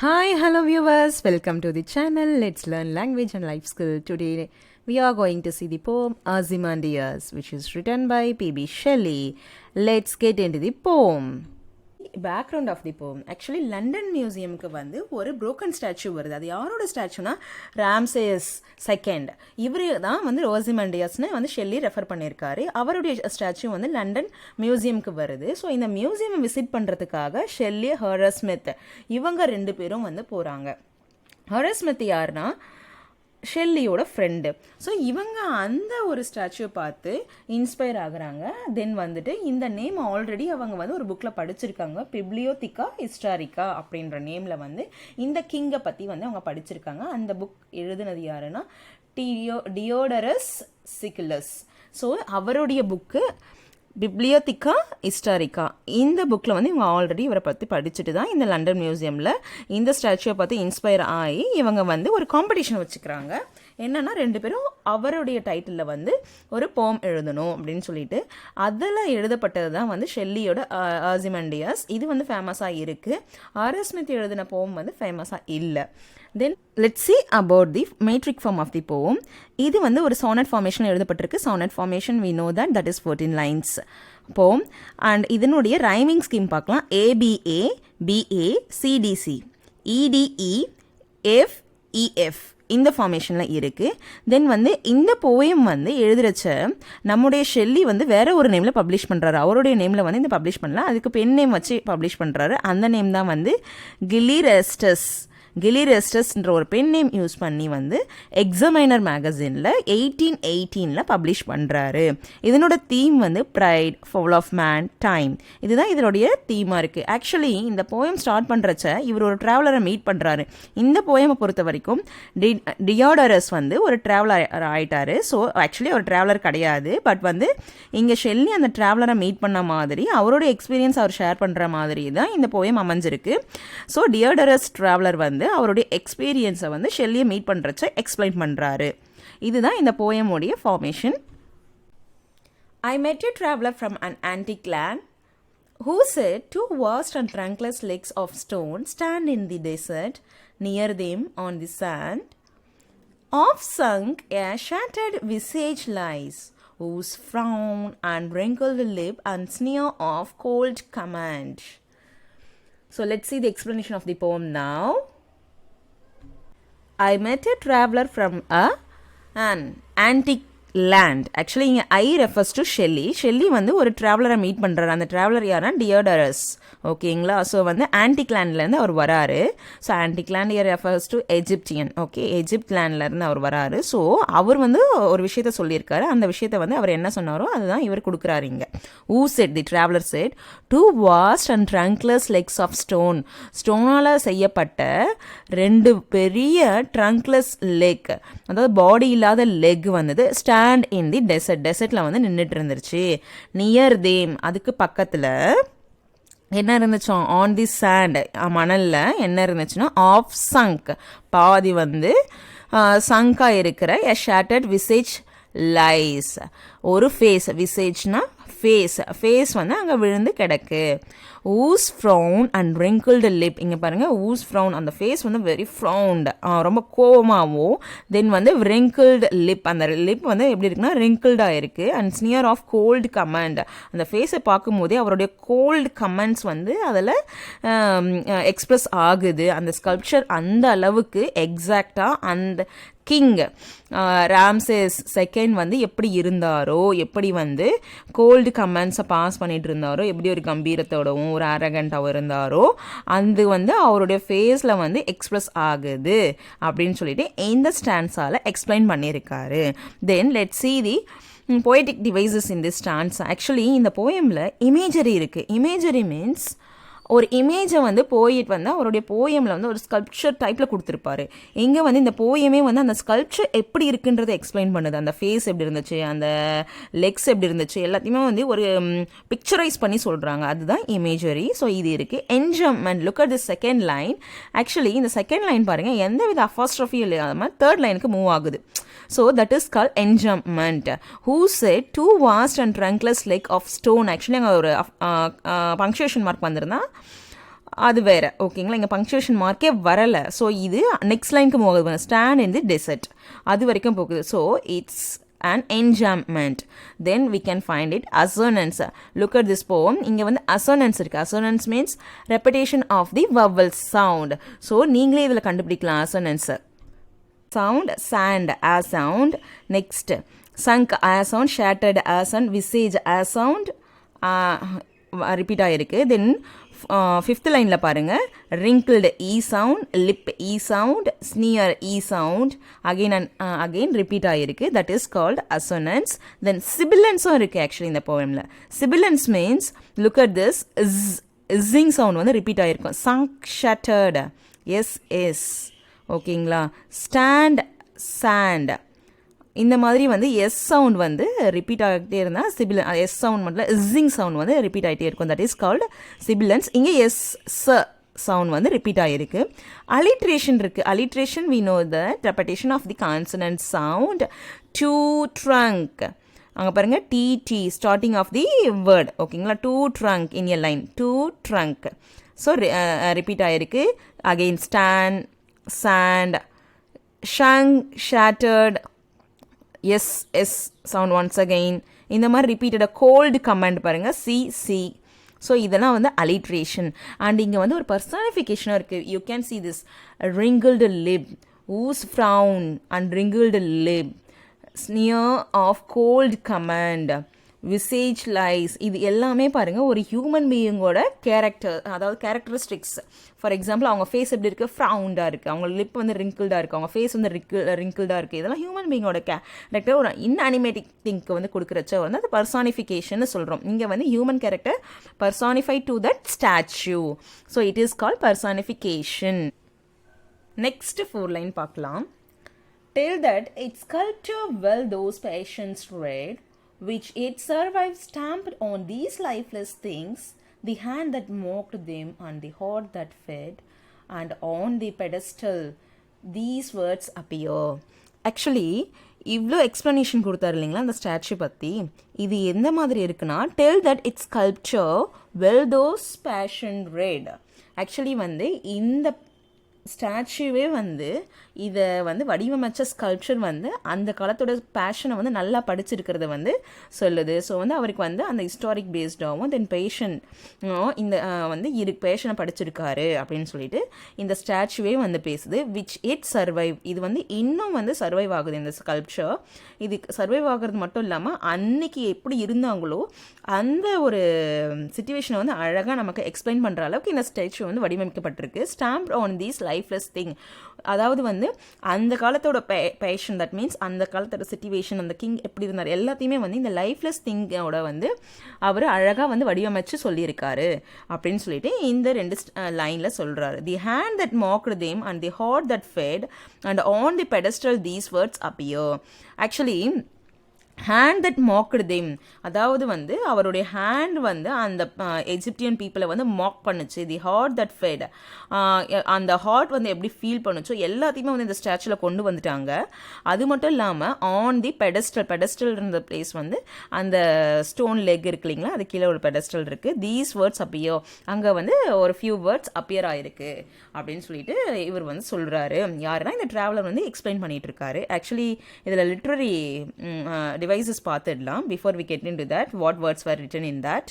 Hi, hello viewers. Welcome to the channel. Let's learn language and life skill. Today we are going to see the poem Ozymandias, which is written by P.B. Shelley. Let's get into the poem. Background of the poem. Actually, London Museum-க்கு வந்து ஒரு broken statue வருது. அது யாரோட ஸ்டாச்சுனா Ramesses second. இவர் தான் வந்து ஓசிமண்டியஸ்னு வந்து Shelley refer பண்ணியிருக்காரு. அவருடைய ஸ்டாச்சு வந்து லண்டன் மியூசியம்க்கு வருது. ஸோ இந்த மியூசியம் விசிட் பண்ணுறதுக்காக ஷெல்லி ஹரர் ஸ்மித் இவங்க ரெண்டு பேரும் வந்து போகிறாங்க. ஹரர் ஸ்மித் யாருன்னா ஷெல்லியோட ஃப்ரெண்டு. ஸோ இவங்க அந்த ஒரு ஸ்டாச்சுவை பார்த்து இன்ஸ்பயர் ஆகுறாங்க. தென் வந்துட்டு இந்த நேம் ஆல்ரெடி அவங்க வந்து ஒரு புக்கில் படிச்சிருக்காங்க. பிப்ளியோதிகா ஹிஸ்டாரிக்கா அப்படின்ற நேமில் வந்து இந்த கிங்கை பற்றி வந்து அவங்க படிச்சிருக்காங்க. அந்த புக் எழுதுனது யாருன்னா டியோடரஸ் சிகுலஸ். ஸோ அவருடைய புக்கு பிப்ளியோதிகா ஹிஸ்டாரிக்கா. இந்த புக்கில் வந்து இவங்க ஆல்ரெடி இவரை பற்றி படிச்சுட்டு தான் இந்த லண்டன் மியூசியமில் இந்த ஸ்டாச்சுவை பார்த்து இன்ஸ்பயர் ஆகி இவங்க வந்து ஒரு காம்படிஷன் வச்சுக்கிறாங்க. என்னன்னா ரெண்டு பேரும் அவருடைய டைட்டிலில் வந்து ஒரு போம் எழுதணும் அப்படின்னு சொல்லிட்டு அதில் எழுதப்பட்டது தான் வந்து ஷெல்லியோட ஆசிமண்டியாஸ். இது வந்து ஃபேமஸாக இருக்குது. ஆர்எஸ் ஸ்மித் எழுதின போம் வந்து ஃபேமஸாக இல்லை. Then let's see about the metric form of the poem. இது வந்து ஒரு sonnet formation எழுதப்பட்டிருக்கு. sonnet formation we know that is 14 lines poem. and இதனுடைய rhyming scheme பார்க்கலாம். ABA BA CDC EDE FEF இந்த ஃபார்மேஷனில் இருக்குது. தென் வந்து இந்த போயம் வந்து எழுதுறச்ச நம்முடைய ஷெல்லி வந்து வேற ஒரு நேமில் பப்ளிஷ் பண்ணுறாரு. அவருடைய நேமில் வந்து இந்த பப்ளிஷ் பண்ணல, அதுக்கு பென் நேம் வச்சு பப்ளிஷ் பண்ணுறாரு. அந்த நேம் தான் வந்து கிலிரெஸ்டஸ்ன்ற ஒரு பென் நேம் யூஸ் பண்ணி வந்து எக்ஸாமைனர் மேகசினில் 1818 பப்ளிஷ் பண்ணுறாரு. இதனோட தீம் வந்து pride, full of man, time. இதுதான் இதனுடைய தீமாக இருக்குது. ஆக்சுவலி இந்த போயம் ஸ்டார்ட் பண்ணுறச்ச இவர் ஒரு ட்ராவலரை மீட் பண்ணுறாரு. இந்த போயமை பொறுத்த வரைக்கும் டியோடரஸ் வந்து ஒரு ட்ராவலர் ஆகிட்டாரு. ஸோ ஆக்சுவலி அவர் ட்ராவலர் கிடையாது. பட் வந்து இங்கே ஷெல்லி அந்த ட்ராவலரை மீட் பண்ண மாதிரி அவருடைய எக்ஸ்பீரியன்ஸ் அவர் ஷேர் பண்ணுற மாதிரி தான் இந்த போயம் அமைஞ்சிருக்கு. ஸோ டியோடரஸ் ட்ராவலர் வந்து அவருடைய எக்ஸ்பீரியன்ஸை வந்து ஷெல்லியை மீட் பண்ணுறச்ச எக்ஸ்பிளைன் பண்ணுறாரு. இதுதான் இந்த போயமுடைய formation. I met a traveler from an antique land who said two vast and trunkless legs of stone stand in the desert. Near them on the sand off sunk a shattered visage lies, whose frown and wrinkled lip and sneer of cold command. So let's see the explanation of the poem now. I met a traveler from an antique land. Actually இங்கே ஐ refers to Shelley. Shelley வந்து ஒரு ட்ராவலரை meet பண்ணுறாரு. அந்த traveller யாருன்னா டியோடரஸ். ஓகேங்களா? So வந்து antique லேண்ட்லேருந்து அவர் வராரு. So antique land here refers to Egyptian. Okay, Egypt லேண்ட்லேருந்து அவர் வராரு. ஸோ அவர் வந்து ஒரு விஷயத்த சொல்லியிருக்காரு. அந்த விஷயத்த வந்து அவர் என்ன சொன்னாரோ அதுதான் இவர் கொடுக்குறாரு இங்கே. Who said the traveller said two vast and trunkless legs of stone. ஸ்டோனால் செய்யப்பட்ட ரெண்டு பெரிய ட்ரங்க்லெஸ் லெக், அதாவது பாடி இல்லாத லெக் வந்தது ஸ்டாண்ட் இன் தி டெசர்ட்டில் வந்து நின்றுட்டு இருந்துருச்சு. நியர் தேம் அதுக்கு பக்கத்தில் என்ன இருந்துச்சோ ஆன் தி சாண்ட் மணலில் என்ன இருந்துச்சுன்னா ஆஃப் சங்க் பாதி வந்து சங்காக இருக்கிற எ ஷேட்டர்ட் விசேஜ் லைஸ். ஒரு ஃபேஸ், விசேஜ்னா ஃபேஸ் வந்து அங்கே விழுந்து கிடக்கு. ஊஸ் ஃப்ரௌன் அண்ட் wrinkled lip. இங்கே பாருங்கள், ஊஸ் ஃப்ரௌன் அந்த ஃபேஸ் வந்து வெரி ஃப்ரௌண்ட், ரொம்ப கோவமாகவும். தென் வந்து wrinkled lip, அந்த லிப் வந்து எப்படி இருக்குன்னா wrinkled-ஆக இருக்குது. And sneer of cold command, அந்த ஃபேஸை பார்க்கும்போதே அவருடைய கோல்டு கமெண்ட்ஸ் வந்து அதில் எக்ஸ்ப்ரெஸ் ஆகுது. அந்த ஸ்கல்ப்சர் அந்த அளவுக்கு எக்ஸாக்டாக அந்த கிங் ராம்சேஸ் செகண்ட் வந்து எப்படி இருந்தாரோ, எப்படி வந்து கோல்டு கமெண்ட்ஸை பாஸ் பண்ணிட்டு இருந்தாரோ, எப்படி ஒரு கம்பீரத்தோடவும் ஒரு அரகண்டாகவும் இருந்தாரோ, அது வந்து அவருடைய ஃபேஸில் வந்து எக்ஸ்ப்ரெஸ் ஆகுது அப்படின்னு சொல்லிட்டு இந்த ஸ்டான்ஸால் எக்ஸ்பிளைன் பண்ணியிருக்காரு. Then let's see the poetic devices in this stanza. Actually இந்த போயமில் இமேஜரி இருக்குது. இமேஜரி மீன்ஸ் ஒரு இமேஜை வந்து போயிட் வந்து அவருடைய போயமில் வந்து ஒரு ஸ்கல்ப்சர் டைப்பில் கொடுத்துருப்பாரு. இங்கே வந்து இந்த போயமே வந்து அந்த ஸ்கல்ப்சர் எப்படி இருக்குன்றதை எக்ஸ்பிளைன் பண்ணுது. அந்த ஃபேஸ் எப்படி இருந்துச்சு, அந்த லெக்ஸ் எப்படி இருந்துச்சு, எல்லாத்தையுமே வந்து ஒரு பிக்சரைஸ் பண்ணி சொல்கிறாங்க. அதுதான் இமேஜரி. ஸோ இது இருக்குது. Enjambment. Look at the second line. Actually இந்த செகண்ட் லைன் பாருங்கள், எந்த வித அஃபாஸ்ட்ரஃபி இல்லாமல் தேர்ட் லைனுக்கு மூவ் ஆகுது. So that is call enjambment. Who said two vast and trunkless leg of stone. Actually அங்கே ஒரு பங்க்சுவேஷன் மார்க் வந்திருந்தா அது வேறு ஓகேங்களா. இங்கே பங்க்சுவேஷன் மார்க்கே வரலை. ஸோ இது நெக்ஸ்ட் லைனுக்கு போகுது. ஸ்டாண்ட் இன் தி டெசர்ட் அது வரைக்கும் போகுது. So it's an enjambment. Then we can find it assonance. Look at this poem. இங்கே வந்து assonance இருக்குது. Assonance means repetition of the vowel sound. So நீங்களே இதில் கண்டுபிடிக்கலாம் assonance. Sound, sand, a sound. Next, sunk, a sound. Shattered, a sound. Visage, a sound. Repeat ஆகிருக்கு. Then fifth லைனில் பாருங்கள், wrinkled e sound, lip e sound, sneer e sound. Again repeat ஆகிருக்கு. That is called assonance. தென் sibilants-உம் இருக்குது actually இந்த போயமில். sibilants means look at this, hissing sound வந்து ரிப்பீட் ஆகிருக்கும். sunk, shattered, எஸ் ஓகேங்களா. ஸ்டாண்ட், சாண்ட், இந்த மாதிரி வந்து எஸ் சவுண்ட் வந்து ரிப்பீட் ஆகிட்டே இருந்தால் எஸ் சவுண்ட் மட்டும் இஸ்ஸிங் சவுண்ட் வந்து ரிப்பீட் ஆகிட்டே இருக்கும். That is called sibilance. இங்கே எஸ் சவுண்ட் வந்து ரிப்பீட் ஆகிருக்கு. அலிட்ரேஷன் இருக்குது. Alliteration we know the repetition of the consonant sound. Two trunk, அங்கே பாருங்கள் TT starting of the word ஓகேங்களா. Two trunk in a line, two trunk. So repeat ஆகிருக்கு. Again stand, sand, sunk, shattered, S sound once again. இந்த மாதிரி ரிப்பீட்டடாக cold command பாருங்கள், see. So இதெல்லாம் வந்து அலிட்ரேஷன். அண்ட் இங்கே வந்து ஒரு பர்சானிஃபிகேஷனாக இருக்குது. You can see this wrinkled lip, whose frown and wrinkled lip, sneer of cold command, visage lies. இது எல்லாமே பாருங்கள் ஒரு ஹியூமன் பீயிங்கோட கேரக்டர், அதாவது கேரக்டரிஸ்டிக்ஸ். ஃபார் எக்ஸாம்பிள் அவங்க ஃபேஸ் எப்படி இருக்குது, ஃப்ரவுண்டாக இருக்குது. அவங்க லிப் வந்து ரிங்கிள்டாக இருக்குது. அவங்க ஃபேஸ் வந்து ரிங்கிள்டாக இருக்குது. இதெல்லாம் ஹியூமன் பீயிங்கோட கேரக்டர் ஒரு இன்அனிமேட்டிக் திங்க்கு வந்து கொடுக்குறச்ச வந்து அது பர்சானிஃபிகேஷன் சொல்கிறோம். இங்கே வந்து human character personify to that statue. So it is called personification. Next 4 line பார்க்கலாம். Tell that its sculpture well those patients read, which it survived stamped on these lifeless things, the hand that mocked them and the heart that fed, and on the pedestal these words appear. Actually இவ்வளோ explanation கொடுத்தாரு இல்லைங்களா அந்த statue பற்றி. இது எந்த மாதிரி இருக்குன்னா, tell that it's sculpture well those passion red. Actually வந்து இந்த ஸ்டாச்சுவே வந்து இதை வந்து வடிவமைச்ச ஸ்கல்ப்சர் வந்து அந்த காலத்தோட பேஷனை வந்து நல்லா படிச்சிருக்கிறத வந்து சொல்லுது. ஸோ வந்து அவருக்கு வந்து அந்த ஹிஸ்டாரிக் பேஸ்டாகவும் தென் பேஷன் இந்த வந்து பேஷனை படிச்சிருக்காரு அப்படின்னு சொல்லிட்டு இந்த ஸ்டாச்சுவே வந்து பேசுது. விச் இட் சர்வைவ், இது வந்து இன்னும் வந்து சர்வைவ் ஆகுது இந்த ஸ்கல்ப்சர். இது சர்வைவ் ஆகிறது மட்டும் இல்லாமல் அன்னைக்கு எப்படி இருந்தாங்களோ அந்த ஒரு சிச்சுவேஷனை வந்து அழகாக நமக்கு எக்ஸ்பிளைன் பண்ணுற அளவுக்கு இந்த ஸ்டாச்சு வந்து வடிவமைக்கப்பட்டிருக்கு. Stamped on these lifeless thing, அதாவது வந்து அந்த காலத்தோட பேஷன், தட் மீன்ஸ் அந்த காலத்தோட சிச்சுவேஷன், அந்த கிங் எப்படி இருந்தார் எல்லாத்தையுமே வந்து இந்த லைஃப்லெஸ் திங்கோட வந்து அவர் அழகாக வந்து வடிவமைச்சு சொல்லியிருக்காரு அப்படின்னு சொல்லிட்டு இந்த 2 லைனில் சொல்கிறாரு. The hand that mocked them and the heart that fed and on the pedestal these words appear. Actually hand that mocked them, அதாவது வந்து அவருடைய ஹேண்ட் வந்து அந்த எஜிப்டியன் பீப்புளை வந்து மாக் பண்ணுச்சு. தி ஹார்ட் தட் ஃபெட், அந்த ஹார்ட் வந்து எப்படி ஃபீல் பண்ணுச்சோ எல்லாத்தையுமே வந்து இந்த ஸ்டாச்சுவில் கொண்டு வந்துட்டாங்க. அது மட்டும் இல்லாமல் ஆன் தி பெடஸ்டல் இருந்த பிளேஸ் வந்து அந்த ஸ்டோன் லெக் இருக்கு இல்லைங்களா, அது கீழே ஒரு பெடஸ்டல் இருக்குது. தீஸ் வேர்ட்ஸ் அப்பியர், அங்கே வந்து ஒரு ஃபியூ வேர்ட்ஸ் அப்பியர் ஆயிருக்கு அப்படின்னு சொல்லிட்டு இவர் வந்து சொல்கிறாரு. யாருன்னா இந்த ட்ராவலர் வந்து எக்ஸ்பிளைன் பண்ணிட்டு இருக்காரு. ஆக்சுவலி இதில் லிட்ரரி டிவைசஸ் பார்த்துடலாம் before we get into that what words were written in that.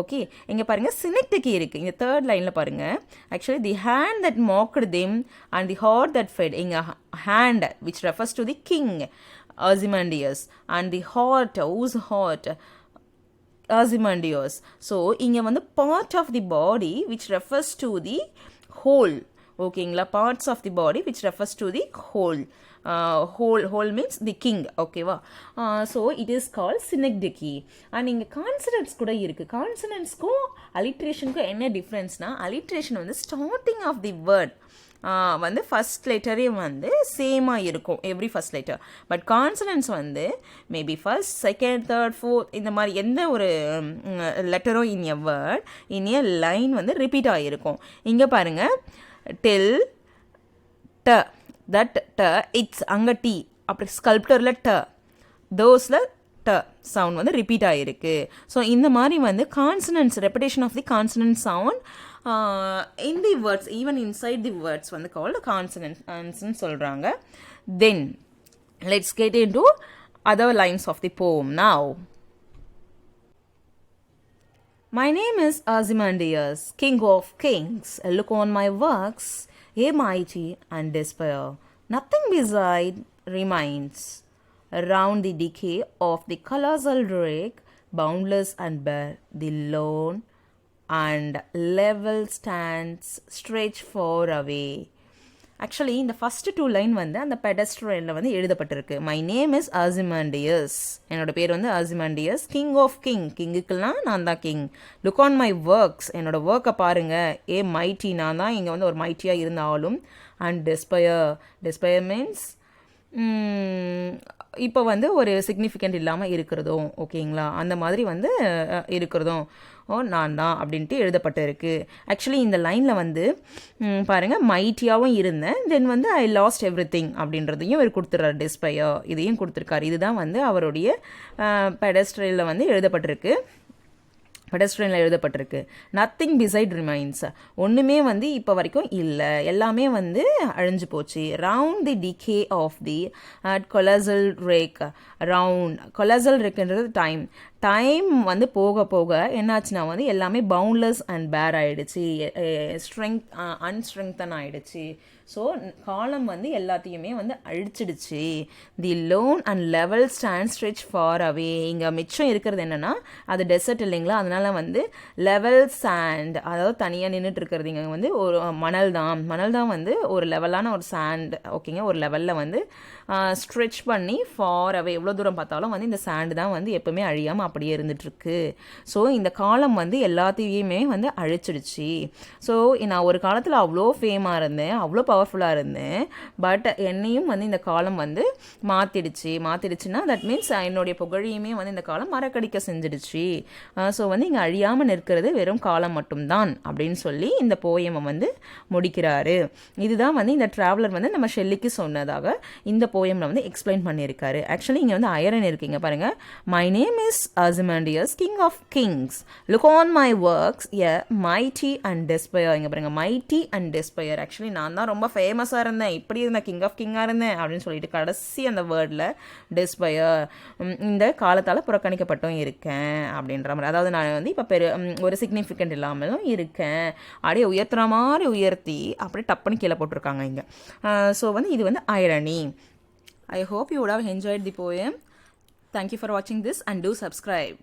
Okay, இங்கே பாருங்கள் சினிக்டிக்கி இருக்குது இந்த 3rd லைனில் பாருங்கள். Actually the hand that mocked them and the heart that fed, இங்கே hand which refers to the king Ozymandias and the heart, whose heart, Ozymandias. So இங்கே வந்து part of the body which refers to the whole. ஓகேங்களா, parts of the body which refers to the whole. Whole means the king. ஓகேவா, so it is called synecdoche. And இங்கே consonants கூட இருக்குது. கான்சனன்ட்ஸ்க்கும் அலிட்ரேஷனுக்கும் என்ன டிஃப்ரென்ஸ்னால், அலிட்ரேஷன் வந்து ஸ்டார்டிங் ஆஃப் தி வேர்ட் வந்து ஃபஸ்ட் லெட்டரே வந்து சேமாக இருக்கும் every first letter. But consonants வந்து maybe first, second, third, fourth இந்த மாதிரி எந்த ஒரு லெட்டரும் in a word in a line வந்து ரிப்பீட் ஆகிருக்கும். இங்கே பாருங்கள், டெல் ட, தட் ட, இட்ஸ் அங்கே டி, அப்படி ஸ்கல்ப்டரில் ட, தோஸில் ட சவுண்ட் வந்து ரிப்பீட் ஆகிருக்கு. ஸோ இந்த மாதிரி வந்து consonants, repetition of the consonant sound in the words, even inside the words வந்து called consonants சொல்கிறாங்க. Then let's get into other lines of the poem now. My name is Ozymandias, king of kings. Look on my works, ye mighty and despair. Nothing beside remains. Around the decay of the colossal wreck, boundless and bare, the lone and level stands stretch far away. Actually இந்த first 2 line வந்து அந்த பெடஸ்ட்ரியலில் வந்து எழுதப்பட்டிருக்கு. My name is ஆசிமாண்டியஸ், என்னோட பேர் வந்து ஆசிமாண்டியஸ், king of கிங்குக்கெல்லாம் நான் தான் king. Look on my works, என்னோட ஒர்க்கை பாருங்கள். ஏ மைட்டி, நான் தான் இங்கே வந்து ஒரு மைட்டியாக இருந்தாலும். அண்ட் டெஸ்பயர் மீன்ஸ் இப்போ வந்து ஒரு சிக்னிஃபிகண்ட் இல்லாமல் இருக்கிறதும், ஓகேங்களா, அந்த மாதிரி வந்து இருக்கிறதும் நான் தான் அப்படின்ட்டு எழுதப்பட்டு இருக்குது. ஆக்சுவலி இந்த லைனில் வந்து பாருங்கள், மைட்டியாகவும் இருந்தேன், தென் வந்து ஐ லாஸ்ட் எவ்ரி திங் அப்படின்றதையும் இவர் கொடுத்துட்றாரு. டெஸ்பயர் இதையும் கொடுத்துருக்காரு. இதுதான் வந்து அவருடைய பெடஸ்ட்ரியலில் வந்து எழுதப்பட்டிருக்கு. நத்திங் பிசைட் ரிமைன்ஸ், ஒன்றுமே வந்து இப்போ வரைக்கும் இல்லை, எல்லாமே வந்து அழிஞ்சு போச்சு. Round the decay of the colossal wreck. Colossal ரேக்ன்றது டைம் வந்து போக போக என்னாச்சுன்னா வந்து எல்லாமே பவுண்ட்லெஸ் அண்ட் பேர் ஆகிடுச்சு, அன்ஸ்ட்ரெங்தன் ஆகிடுச்சு. ஸோ காலம் வந்து எல்லாத்தையுமே வந்து அழிச்சிடுச்சு. The lone and level sands stretch far away. இங்கே மிச்சம் இருக்கிறது என்னென்னா அது டெசர்ட் இல்லைங்களா, அதனால வந்து லெவல் சாண்ட், அதாவது தனியாக நின்றுட்டு இருக்கிறது இங்கே வந்து ஒரு மணல் தான் வந்து ஒரு லெவலான ஒரு சாண்ட், ஓகேங்க, ஒரு லெவலில் வந்து ஸ்ட்ரெச் பண்ணி ஃபார் அவே, எவ்வளோ தூரம் பார்த்தாலும் வந்து இந்த சாண்டு தான் வந்து எப்போவுமே அழியாமல் அப்படியே இருந்துகிட்ருக்கு. ஸோ இந்த காலம் வந்து எல்லாத்தையுமே வந்து அழிச்சிடுச்சு. ஸோ நான் ஒரு காலத்தில் அவ்வளோ ஃபேமாக இருந்தேன், அவ்வளோ பவர்ஃபுல்லாக இருந்தேன், பட் என்னையும் வந்து இந்த காலம் வந்து மாற்றிடுச்சுன்னா தட் மீன்ஸ் என்னுடைய புகழையுமே வந்து இந்த காலம் மறக்கடிக்க செஞ்சிடுச்சு. ஸோ வந்து இங்கே அழியாமல் நிற்கிறது வெறும் காலம் மட்டும்தான் அப்படின்னு சொல்லி இந்த போயமை வந்து முடிக்கிறாரு. இதுதான் வந்து இந்த ட்ராவலர் வந்து நம்ம ஷெல்லிக்கு சொன்னதாக இந்த போயமில் வந்து எக்ஸ்பிளைன் பண்ணியிருக்காரு. ஆக்சுவலி இங்கே வந்து ஐரன் இருக்கீங்க பாருங்கள். My name is Ozymandias, king of kings. Look on my works, ye mighty and despair. இங்கே பாருங்கள், மைட்டி அண்ட் டெஸ்பயர். ஆக்சுவலி நான் தான் ரொம்ப ஃபேமஸாக இருந்தேன், இப்படி இருந்தேன், கிங் ஆஃப் கிங்காக இருந்தேன் அப்படின்னு சொல்லிட்டு கடைசி அந்த வேர்டில் டெஸ்பயர், இந்த காலத்தால் புறக்கணிக்கப்பட்டும் இருக்கேன் அப்படின்ற மாதிரி. அதாவது நான் வந்து இப்போ ஒரு சிக்னிஃபிகண்ட் இல்லாமலும் இருக்கேன், அப்படியே உயர்த்துற மாதிரி உயர்த்தி அப்படியே டப்புன்னு கீழே போட்டிருக்காங்க இங்கே. ஸோ வந்து இது வந்து irony. I hope you would have enjoyed the poem. Thank you for watching this and do subscribe.